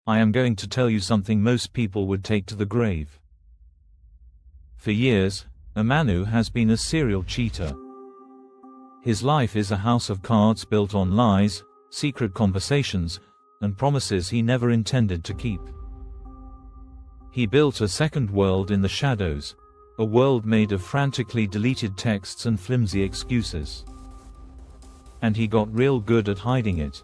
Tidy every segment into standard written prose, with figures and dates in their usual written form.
I am going to tell you something most people would take to the grave. For years, Emanu has been a serial cheater. His life is a house of cards built on lies, secret conversations, and promises he never intended to keep. He built a second world in the shadows, a world made of frantically deleted texts and flimsy excuses. And he got real good at hiding it.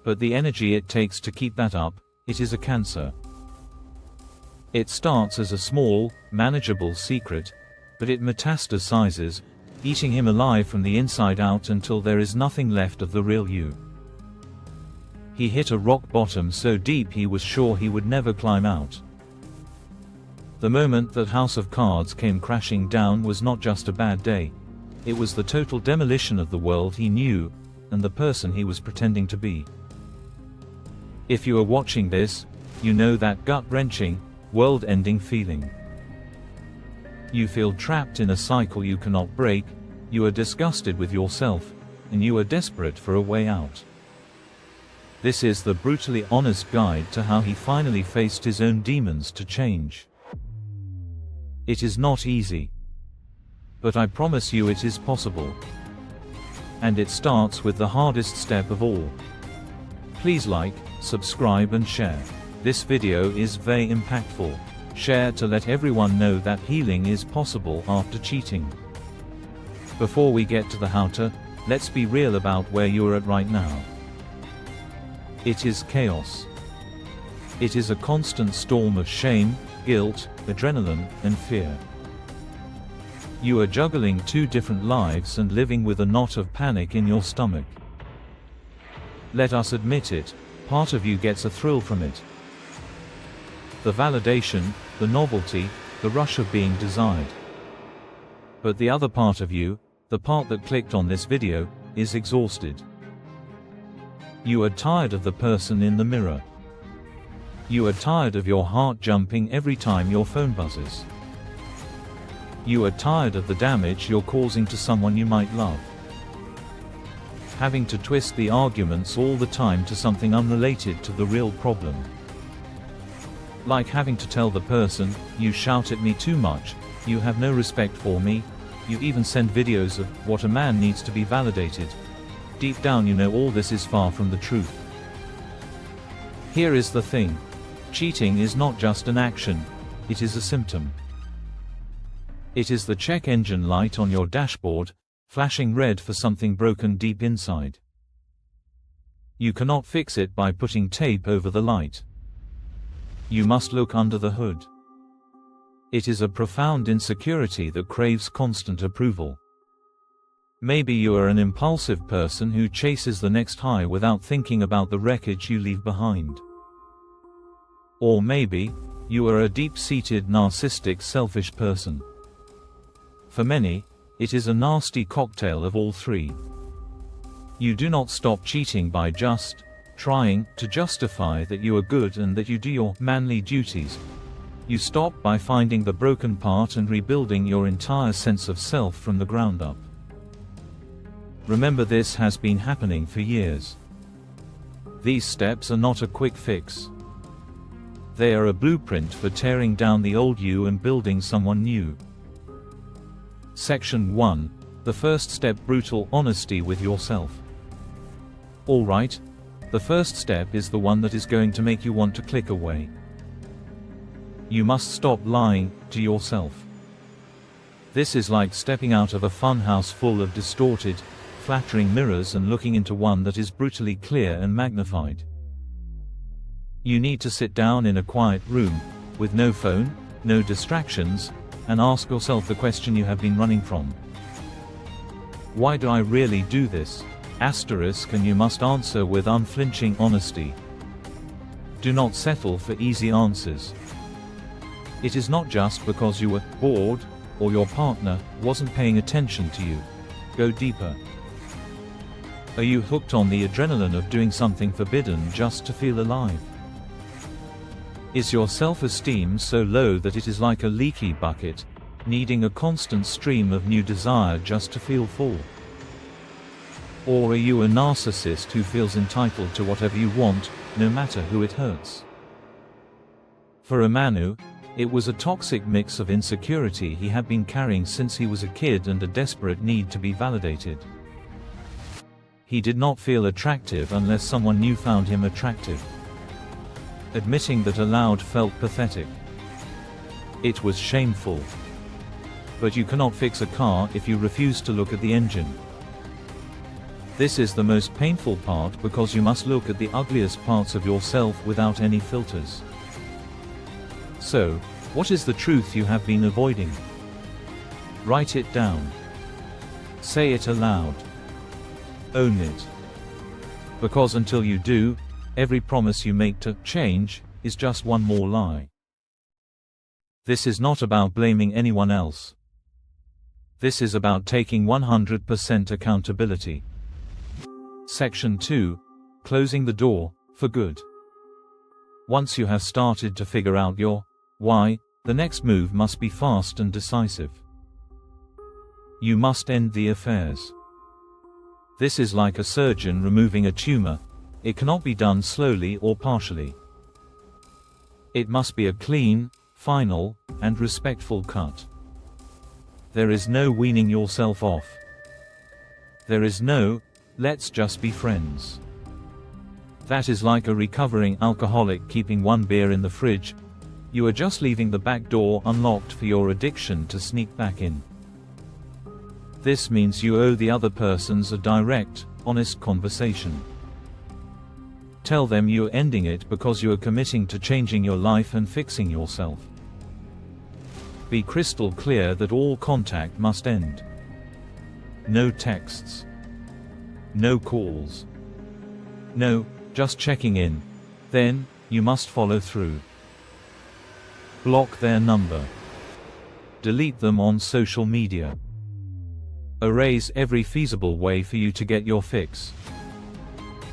But the energy it takes to keep that up, it is a cancer. It starts as a small, manageable secret, but it metastasizes, eating him alive from the inside out until there is nothing left of the real you. He hit a rock bottom so deep he was sure he would never climb out. The moment that House of Cards came crashing down was not just a bad day. It was the total demolition of the world he knew, and the person he was pretending to be. If you are watching this, you know that gut-wrenching, world-ending feeling. You feel trapped in a cycle you cannot break, you are disgusted with yourself, and you are desperate for a way out. This is the brutally honest guide to how he finally faced his own demons to change. It is not easy. But I promise you it is possible. And it starts with the hardest step of all. Please like, subscribe and share. This video is very impactful. Share to let everyone know that healing is possible after cheating. Before we get to the how-to, let's be real about where you're at right now. It is chaos. It is a constant storm of shame, guilt, adrenaline, and fear. You are juggling two different lives and living with a knot of panic in your stomach. Let us admit it, part of you gets a thrill from it. The validation, the novelty, the rush of being desired. But the other part of you, the part that clicked on this video, is exhausted. You are tired of the person in the mirror. You are tired of your heart jumping every time your phone buzzes. You are tired of the damage you're causing to someone you might love. Having to twist the arguments all the time to something unrelated to the real problem. Like having to tell the person, you shout at me too much, you have no respect for me, you even send videos of what a man needs to be validated. Deep down you know all this is far from the truth. Here is the thing. Cheating is not just an action, it is a symptom. It is the check engine light on your dashboard, flashing red for something broken deep inside. You cannot fix it by putting tape over the light. You must look under the hood. It is a profound insecurity that craves constant approval. Maybe you are an impulsive person who chases the next high without thinking about the wreckage you leave behind. Or maybe, you are a deep-seated narcissistic selfish person. For many, it is a nasty cocktail of all three. You do not stop cheating by just trying to justify that you are good and that you do your manly duties. You stop by finding the broken part and rebuilding your entire sense of self from the ground up. Remember, this has been happening for years. These steps are not a quick fix. They are a blueprint for tearing down the old you and building someone new. Section 1. The first step: brutal honesty with yourself. Alright, the first step is the one that is going to make you want to click away. You must stop lying to yourself. This is like stepping out of a funhouse full of distorted, flattering mirrors and looking into one that is brutally clear and magnified. You need to sit down in a quiet room, with no phone, no distractions, and ask yourself the question you have been running from. Why do I really do this? And you must answer with unflinching honesty. Do not settle for easy answers. It is not just because you were bored, or your partner wasn't paying attention to you. Go deeper. Are you hooked on the adrenaline of doing something forbidden just to feel alive? Is your self-esteem so low that it is like a leaky bucket, needing a constant stream of new desire just to feel full? Or are you a narcissist who feels entitled to whatever you want, no matter who it hurts. For Manu, it was a toxic mix of insecurity he had been carrying since he was a kid and a desperate need to be validated. He did not feel attractive unless someone new found him attractive. Admitting that aloud felt pathetic. It was shameful. But you cannot fix a car if you refuse to look at the engine. This is the most painful part because you must look at the ugliest parts of yourself without any filters. So, what is the truth you have been avoiding? Write it down. Say it aloud. Own it. Because until you do, every promise you make to change is just one more lie. This is not about blaming anyone else. This is about taking 100% accountability. Section 2. Closing the door, for good. Once you have started to figure out your why, the next move must be fast and decisive. You must end the affairs. This is like a surgeon removing a tumor. It cannot be done slowly or partially. It must be a clean, final, and respectful cut. There is no weaning yourself off. There is no, let's just be friends. That is like a recovering alcoholic keeping one beer in the fridge. You are just leaving the back door unlocked for your addiction to sneak back in. This means you owe the other persons a direct, honest conversation. Tell them you are ending it because you are committing to changing your life and fixing yourself. Be crystal clear that all contact must end. No texts. No calls. No, just checking in. Then, you must follow through. Block their number. Delete them on social media. Erase every feasible way for you to get your fix.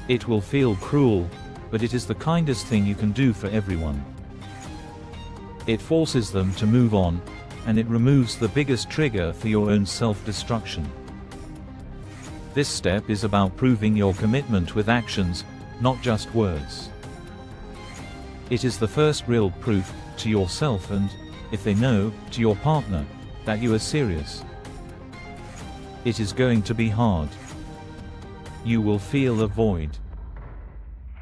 It will feel cruel, but it is the kindest thing you can do for everyone. It forces them to move on, and it removes the biggest trigger for your own self-destruction. This step is about proving your commitment with actions, not just words. It is the first real proof, to yourself and, if they know, to your partner, that you are serious. It is going to be hard. You will feel a void.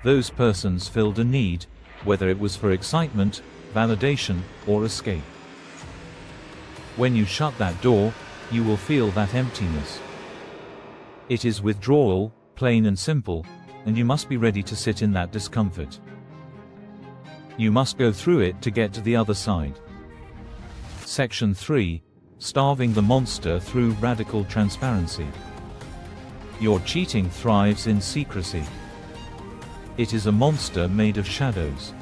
Those persons filled a need, whether it was for excitement, validation, or escape. When you shut that door, you will feel that emptiness. It is withdrawal, plain and simple, and you must be ready to sit in that discomfort. You must go through it to get to the other side. Section 3. Starving the monster through radical transparency. Your cheating thrives in secrecy. It is a monster made of shadows.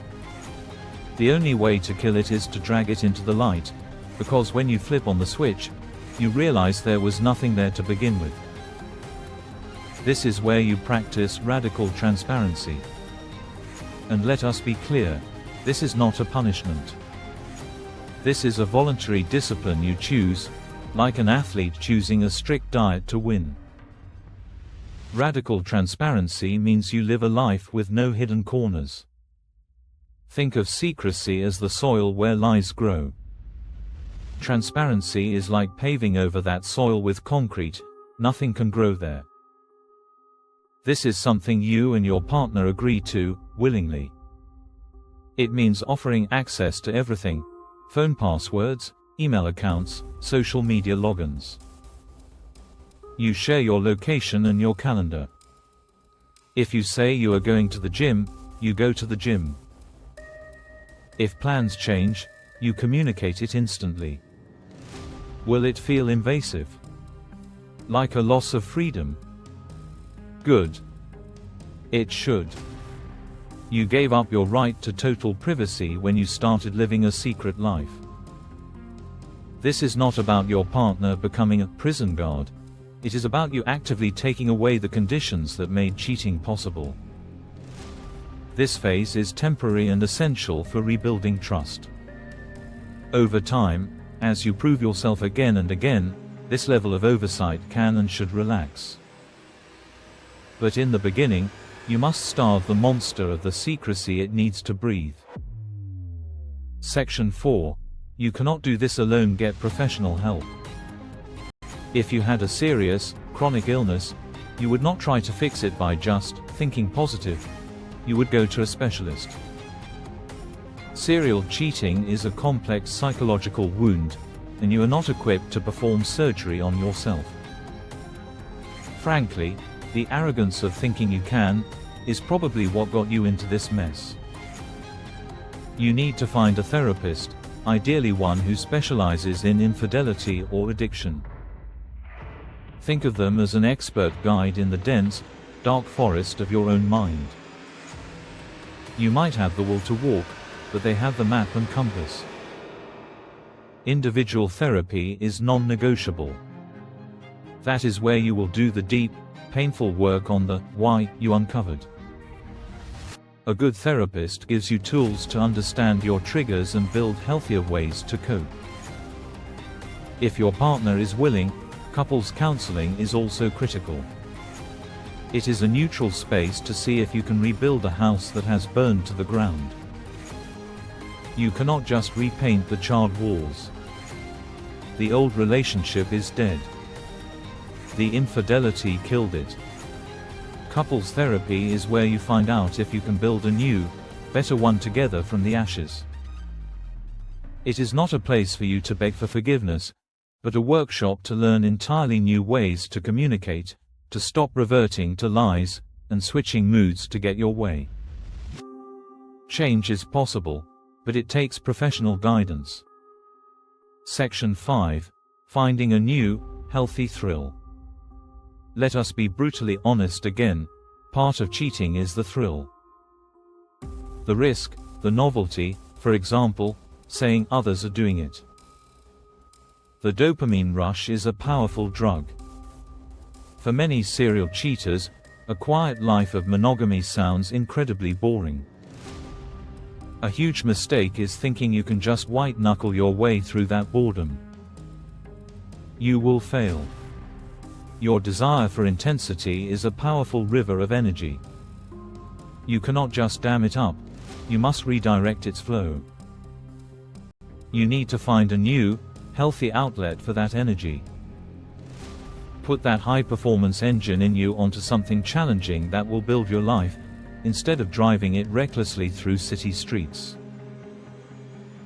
The only way to kill it is to drag it into the light, because when you flip on the switch, you realize there was nothing there to begin with. This is where you practice radical transparency. And let us be clear, this is not a punishment. This is a voluntary discipline you choose, like an athlete choosing a strict diet to win. Radical transparency means you live a life with no hidden corners. Think of secrecy as the soil where lies grow. Transparency is like paving over that soil with concrete, nothing can grow there. This is something you and your partner agree to, willingly. It means offering access to everything: phone passwords, email accounts, social media logins. You share your location and your calendar. If you say you are going to the gym, you go to the gym. If plans change, you communicate it instantly. Will it feel invasive? Like a loss of freedom? Good. It should. You gave up your right to total privacy when you started living a secret life. This is not about your partner becoming a prison guard. It is about you actively taking away the conditions that made cheating possible. This phase is temporary and essential for rebuilding trust. Over time, as you prove yourself again and again, this level of oversight can and should relax. But in the beginning, You must starve the monster of the secrecy it needs to breathe. Section 4. You cannot do this alone. Get professional help. If you had a serious, chronic illness, you would not try to fix it by just thinking positive. You would go to a specialist. Serial cheating is a complex psychological wound, and you are not equipped to perform surgery on yourself. Frankly, the arrogance of thinking you can is probably what got you into this mess. You need to find a therapist, ideally one who specializes in infidelity or addiction. Think of them as an expert guide in the dense, dark forest of your own mind. You might have the will to walk, but they have the map and compass. Individual therapy is non-negotiable. That is where you will do the deep, painful work on the why you uncovered. A good therapist gives you tools to understand your triggers and build healthier ways to cope. If your partner is willing, couples counseling is also critical. It is a neutral space to see if you can rebuild a house that has burned to the ground. You cannot just repaint the charred walls. The old relationship is dead. The infidelity killed it. Couples therapy is where you find out if you can build a new, better one together from the ashes. It is not a place for you to beg for forgiveness, but a workshop to learn entirely new ways to communicate, to stop reverting to lies, and switching moods to get your way. Change is possible, but it takes professional guidance. Section 5. Finding a new, healthy thrill. Let us be brutally honest again, part of cheating is the thrill. The risk, the novelty, for example, saying others are doing it. The dopamine rush is a powerful drug. For many serial cheaters, a quiet life of monogamy sounds incredibly boring. A huge mistake is thinking you can just white-knuckle your way through that boredom. You will fail. Your desire for intensity is a powerful river of energy. You cannot just dam it up, you must redirect its flow. You need to find a new, healthy outlet for that energy. Put that high-performance engine in you onto something challenging that will build your life, instead of driving it recklessly through city streets.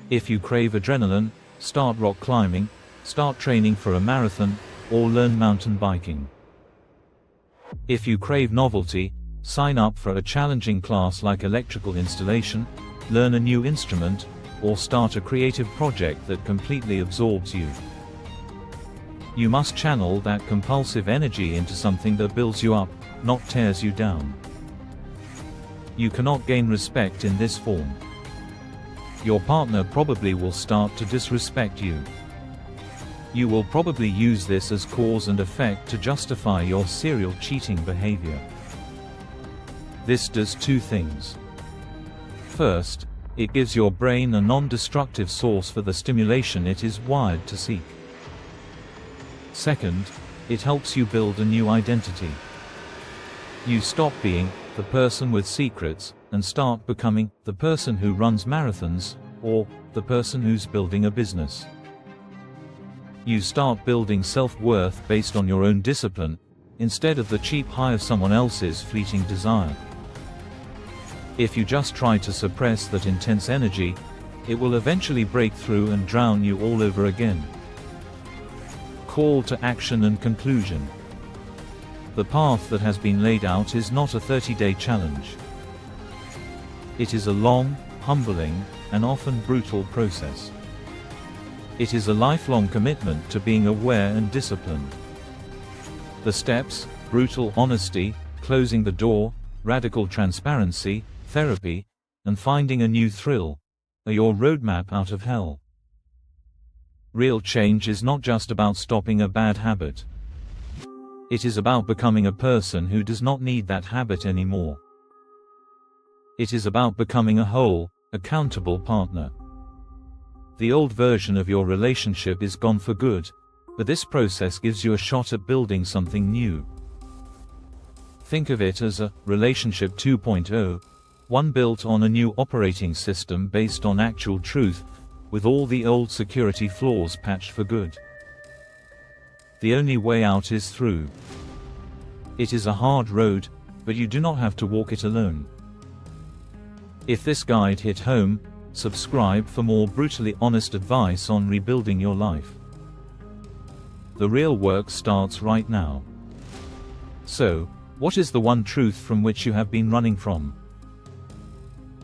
If you crave adrenaline, start rock climbing, start training for a marathon, or learn mountain biking. If you crave novelty, sign up for a challenging class like electrical installation, learn a new instrument, or start a creative project that completely absorbs you. You must channel that compulsive energy into something that builds you up, not tears you down. You cannot gain respect in this form. Your partner probably will start to disrespect you. You will probably use this as cause and effect to justify your serial cheating behavior. This does two things. First, it gives your brain a non-destructive source for the stimulation it is wired to seek. Second, it helps you build a new identity. You stop being the person with secrets, and start becoming the person who runs marathons, or the person who's building a business. You start building self-worth based on your own discipline, instead of the cheap high of someone else's fleeting desire. If you just try to suppress that intense energy, it will eventually break through and drown you all over again. Call to action and conclusion. The path that has been laid out is not a 30-day challenge. It is a long, humbling, and often brutal process. It is a lifelong commitment to being aware and disciplined. The steps: brutal honesty, closing the door, radical transparency, therapy, and finding a new thrill, are your roadmap out of hell. Real change is not just about stopping a bad habit. It is about becoming a person who does not need that habit anymore. It is about becoming a whole, accountable partner. The old version of your relationship is gone for good, but this process gives you a shot at building something new. Think of it as a relationship 2.0, one built on a new operating system based on actual truth, with all the old security flaws patched for good. The only way out is through. It is a hard road, but you do not have to walk it alone. If this guide hit home, subscribe for more brutally honest advice on rebuilding your life. The real work starts right now. So, what is the one truth from which you have been running from?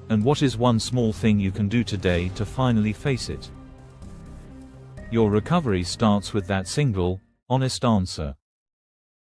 And what is one small thing you can do today to finally face it? Your recovery starts with that single, honest answer.